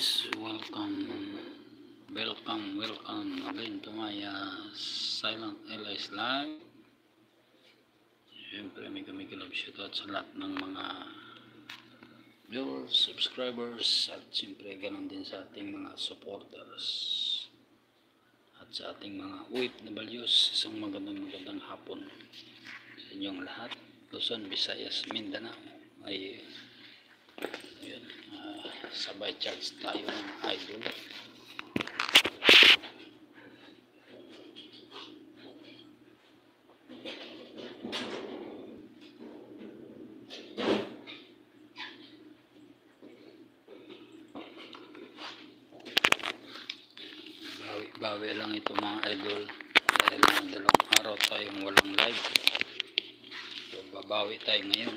guys, welcome again to my Silent LS Live. Siyempre may love shoutout sa lahat ng mga viewers, subscribers, at siyempre ganoon din sa ating mga supporters at sa ating mga OFWs. Isang magandang hapon sa inyong lahat. Luzon, Visayas, Mindanao ay yun, sabay charge tayo ng idol. Bawi lang ito mga idol dahil dalawang araw tayong walang live, so babawi tayo ngayon.